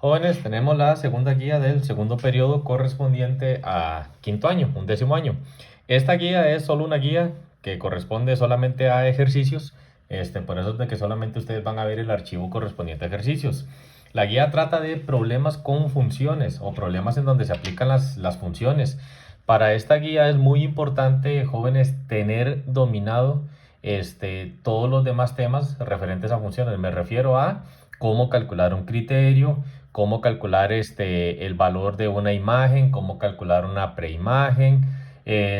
Jóvenes, tenemos la segunda guía del segundo periodo correspondiente a quinto año, 11º año. Esta guía es solo una guía que corresponde solamente a ejercicios. Por eso es de que solamente ustedes van a ver el archivo correspondiente a ejercicios. La guía trata de problemas con funciones o problemas en donde se aplican las funciones. Para esta guía es muy importante, jóvenes, tener dominado todos los demás temas referentes a funciones. Me refiero a cómo calcular un criterio, cómo calcular el valor de una imagen, cómo calcular una preimagen,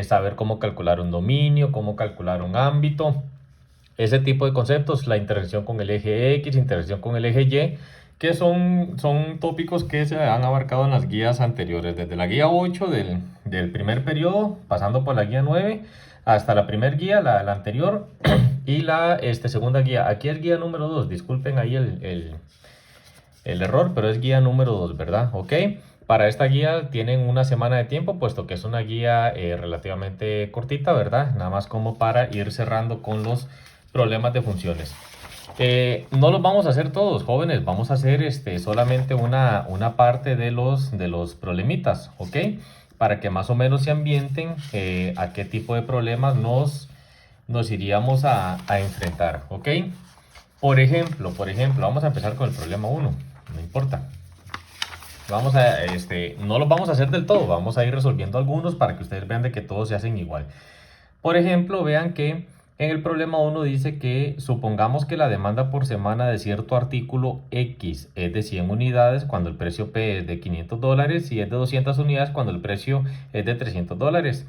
saber cómo calcular un dominio, cómo calcular un ámbito. Ese tipo de conceptos, la intersección con el eje X, intersección con el eje Y, que son tópicos que se han abarcado en las guías anteriores, desde la guía 8 del primer periodo, pasando por la guía 9, hasta la primera guía, la anterior, y la segunda guía. Aquí es guía número 2, disculpen ahí el error, pero es guía número 2, ¿verdad? Ok. Para esta guía tienen una semana de tiempo, puesto que es una guía relativamente cortita, ¿verdad? Nada más como para ir cerrando con los problemas de funciones. No los vamos a hacer todos, jóvenes. Vamos a hacer solamente una parte de los problemitas, ¿ok? Para que más o menos se ambienten a qué tipo de problemas nos iríamos a enfrentar, ¿ok? Por ejemplo, vamos a empezar con el problema 1. No importa. No los vamos a hacer del todo, vamos a ir resolviendo algunos para que ustedes vean de que todos se hacen igual. Por ejemplo, vean que en el problema 1 dice que supongamos que la demanda por semana de cierto artículo X es de 100 unidades cuando el precio P es de $500 y es de 200 unidades cuando el precio es de $300.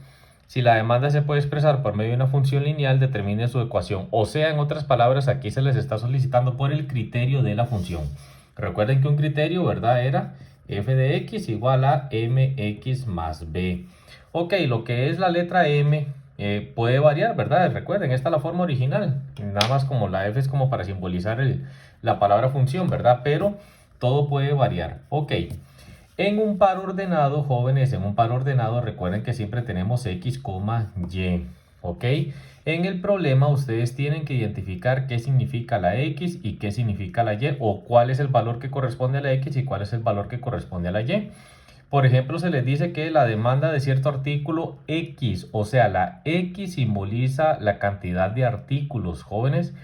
Si la demanda se puede expresar por medio de una función lineal, determine su ecuación. O sea, en otras palabras, aquí se les está solicitando por el criterio de la función. Recuerden que un criterio, ¿verdad? Era f de x igual a mx más b. Ok, lo que es la letra m puede variar, ¿verdad? Recuerden, esta es la forma original. Nada más como la f es como para simbolizar la palabra función, ¿verdad? Pero todo puede variar. Ok. En un par ordenado, jóvenes, en un par ordenado, recuerden que siempre tenemos x, y, ¿ok? En el problema ustedes tienen que identificar qué significa la x y qué significa la y, o cuál es el valor que corresponde a la x y cuál es el valor que corresponde a la y. Por ejemplo, se les dice que la demanda de cierto artículo X, o sea, la X simboliza la cantidad de artículos, jóvenes.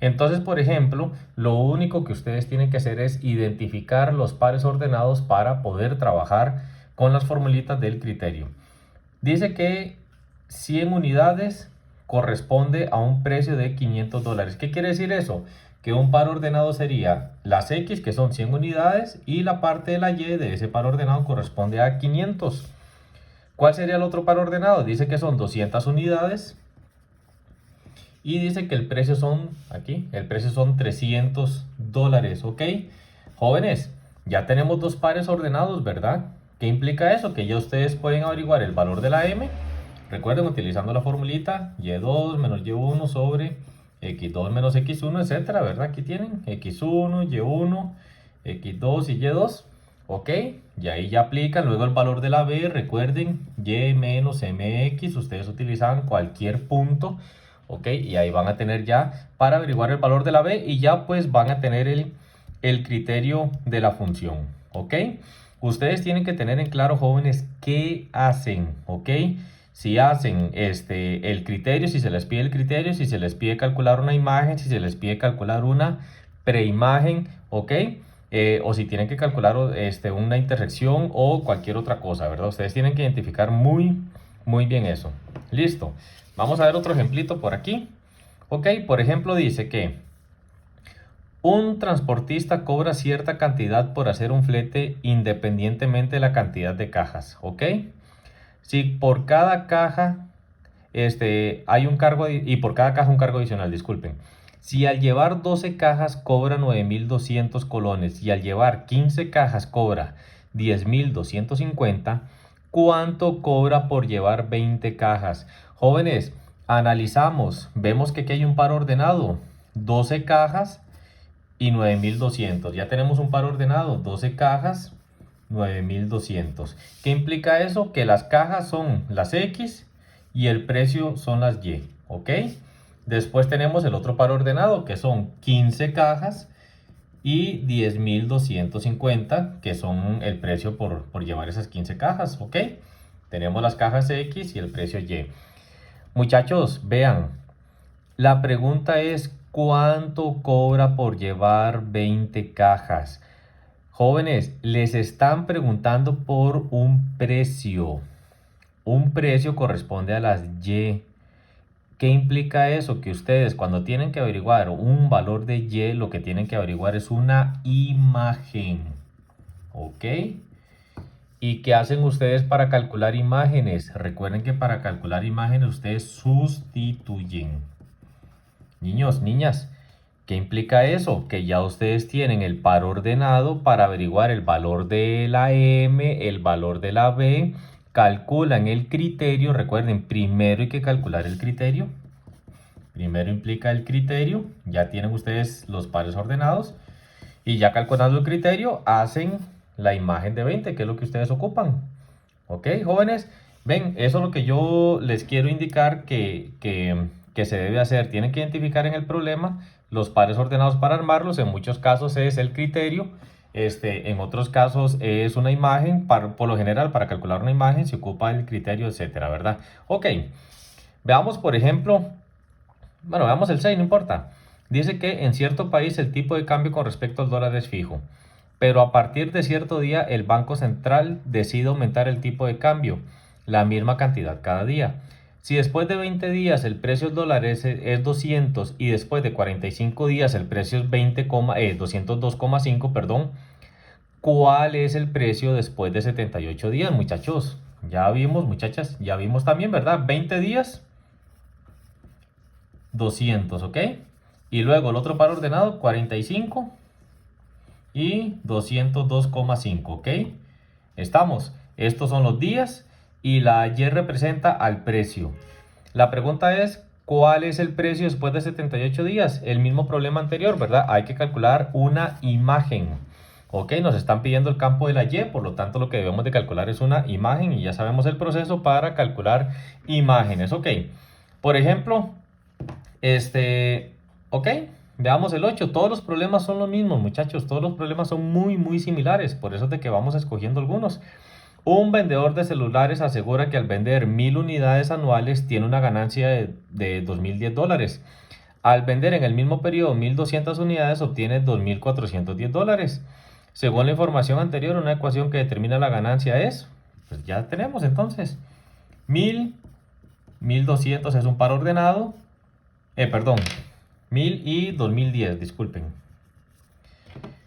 Entonces, por ejemplo, lo único que ustedes tienen que hacer es identificar los pares ordenados para poder trabajar con las formulitas del criterio. Dice que 100 unidades corresponde a un precio de $500. ¿Qué quiere decir eso? Que un par ordenado sería las X, que son 100 unidades, y la parte de la Y de ese par ordenado corresponde a 500. ¿Cuál sería el otro par ordenado? Dice que son 200 unidades. Y dice que el precio son, aquí, el precio son $300, ¿ok? Jóvenes, ya tenemos dos pares ordenados, ¿verdad? ¿Qué implica eso? Que ya ustedes pueden averiguar el valor de la M. Recuerden, utilizando la formulita y2 menos y1 sobre x2 menos x1, etcétera, ¿verdad? Aquí tienen x1, y1, x2 y y2, ¿ok? Y ahí ya aplican luego el valor de la B. Recuerden, y menos mx, ustedes utilizan cualquier punto, ¿ok? Y ahí van a tener ya para averiguar el valor de la B y ya pues van a tener el criterio de la función, ¿ok? Ustedes tienen que tener en claro, jóvenes, qué hacen, ¿ok? Si hacen el criterio, si se les pide el criterio, si se les pide calcular una imagen, si se les pide calcular una preimagen, ¿ok? O si tienen que calcular una intersección o cualquier otra cosa, ¿verdad? Ustedes tienen que identificar muy bien eso. Listo. Vamos a ver otro ejemplito por aquí. Ok, por ejemplo dice que un transportista cobra cierta cantidad por hacer un flete independientemente de la cantidad de cajas. Ok. Si por cada caja hay un cargo y por cada caja un cargo adicional, disculpen. Si al llevar 12 cajas cobra 9.200 colones y al llevar 15 cajas cobra 10.250, ¿cuánto cobra por llevar 20 cajas? Jóvenes, analizamos, vemos que aquí hay un par ordenado, 12 cajas y 9.200. Ya tenemos un par ordenado, 12 cajas, 9.200. ¿Qué implica eso? Que las cajas son las X y el precio son las Y, ¿ok? Después tenemos el otro par ordenado que son 15 cajas y 10.250, que son el precio por llevar esas 15 cajas, ¿ok? Tenemos las cajas X y el precio Y. Muchachos, vean, la pregunta es, ¿cuánto cobra por llevar 20 cajas? Jóvenes, les están preguntando por un precio. Un precio corresponde a las Y. ¿Qué implica eso? Que ustedes cuando tienen que averiguar un valor de Y, lo que tienen que averiguar es una imagen. ¿Ok? ¿Y qué hacen ustedes para calcular imágenes? Recuerden que para calcular imágenes ustedes sustituyen. Niños, niñas, ¿qué implica eso? Que ya ustedes tienen el par ordenado para averiguar el valor de la M, el valor de la B, calculan el criterio. Recuerden, primero hay que calcular el criterio. Primero implica el criterio, ya tienen ustedes los pares ordenados y ya calculando el criterio hacen la imagen de 20, que es lo que ustedes ocupan. ¿Ok, jóvenes? Ven, eso es lo que yo les quiero indicar que se debe hacer. Tienen que identificar en el problema los pares ordenados para armarlos. En muchos casos es el criterio. En otros casos es una imagen. Por lo general, para calcular una imagen se ocupa el criterio, etcétera, ¿verdad? Ok, veamos por ejemplo. Bueno, veamos el 6, no importa. Dice que en cierto país el tipo de cambio con respecto al dólar es fijo, pero a partir de cierto día el Banco Central decide aumentar el tipo de cambio, la misma cantidad cada día. Si después de 20 días el precio del dólar es 200 y después de 45 días el precio es 202,5, perdón, ¿cuál es el precio después de 78 días, muchachos? Ya vimos, muchachas, ya vimos también, ¿verdad? 20 días 200, ¿ok? Y luego el otro par ordenado, 45 y 202,5, ¿ok? Estamos. Estos son los días y la Y representa al precio. La pregunta es, ¿cuál es el precio después de 78 días? El mismo problema anterior, ¿verdad? Hay que calcular una imagen. Ok, nos están pidiendo el campo de la Y, por lo tanto lo que debemos de calcular es una imagen y ya sabemos el proceso para calcular imágenes. Ok, por ejemplo, ok, veamos el 8. Todos los problemas son los mismos, muchachos. Todos los problemas son muy similares. Por eso es de que vamos escogiendo algunos. Un vendedor de celulares asegura que al vender 1000 unidades anuales tiene una ganancia de 2010 dólares. Al vender en el mismo periodo 1200 unidades obtiene 2410 dólares. Según la información anterior, una ecuación que determina la ganancia es, pues ya tenemos entonces, 1000, 1200 es un par ordenado. Perdón, 1000 y 2010, disculpen.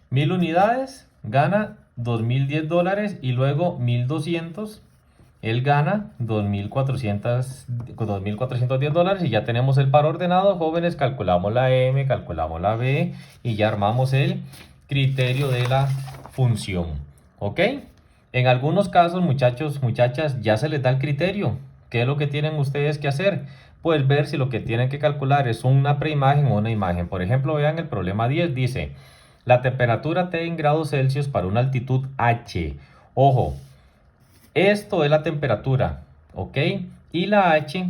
1000 unidades, gana 2010 dólares y luego 1200, él gana 2410 dólares y ya tenemos el par ordenado, jóvenes. Calculamos la M, calculamos la B y ya armamos el criterio de la función. ¿Ok? En algunos casos, muchachos, muchachas, ya se les da el criterio. ¿Qué es lo que tienen ustedes que hacer? Pues ver si lo que tienen que calcular es una preimagen o una imagen. Por ejemplo, vean el problema 10, dice la temperatura T en grados Celsius para una altitud H. Ojo, esto es la temperatura, ¿ok? Y la H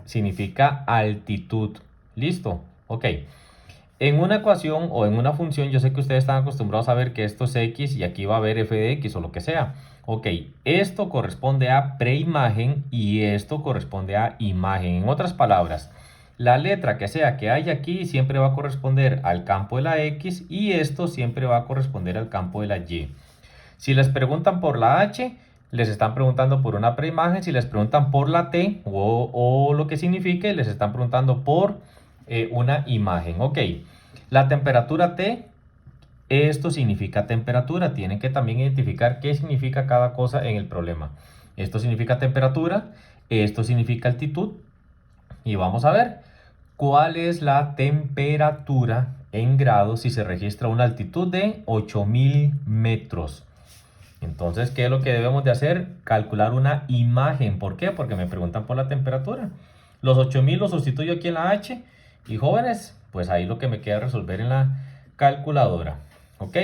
significa altitud. ¿Listo? Ok. En una ecuación o en una función, yo sé que ustedes están acostumbrados a ver que esto es X y aquí va a haber f de X o lo que sea. Ok, esto corresponde a preimagen y esto corresponde a imagen. En otras palabras, la letra que sea que haya aquí siempre va a corresponder al campo de la X y esto siempre va a corresponder al campo de la Y. Si les preguntan por la H, les están preguntando por una preimagen. Si les preguntan por la T o lo que signifique, les están preguntando por una imagen. Ok, la temperatura T, esto significa temperatura. Tienen que también identificar qué significa cada cosa en el problema. Esto significa temperatura, esto significa altitud. Y vamos a ver cuál es la temperatura en grados si se registra una altitud de 8000 metros. Entonces, ¿qué es lo que debemos de hacer? Calcular una imagen. ¿Por qué? Porque me preguntan por la temperatura. Los 8000 los sustituyo aquí en la H. Y jóvenes, pues ahí lo que me queda resolver en la calculadora. ¿Ok?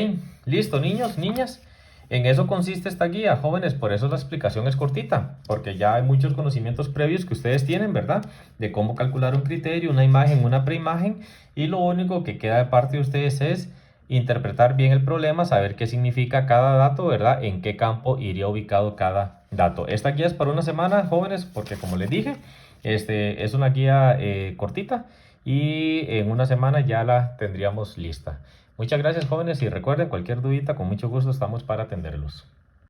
Listo, niños, niñas. En eso consiste esta guía, jóvenes. Por eso la explicación es cortita. Porque ya hay muchos conocimientos previos que ustedes tienen, ¿verdad? De cómo calcular un criterio, una imagen, una preimagen. Y lo único que queda de parte de ustedes es interpretar bien el problema, saber qué significa cada dato, ¿verdad? En qué campo iría ubicado cada dato. Esta guía es para una semana, jóvenes, porque como les dije, es una guía cortita y en una semana ya la tendríamos lista. Muchas gracias, jóvenes, y recuerden, cualquier dudita, con mucho gusto estamos para atenderlos.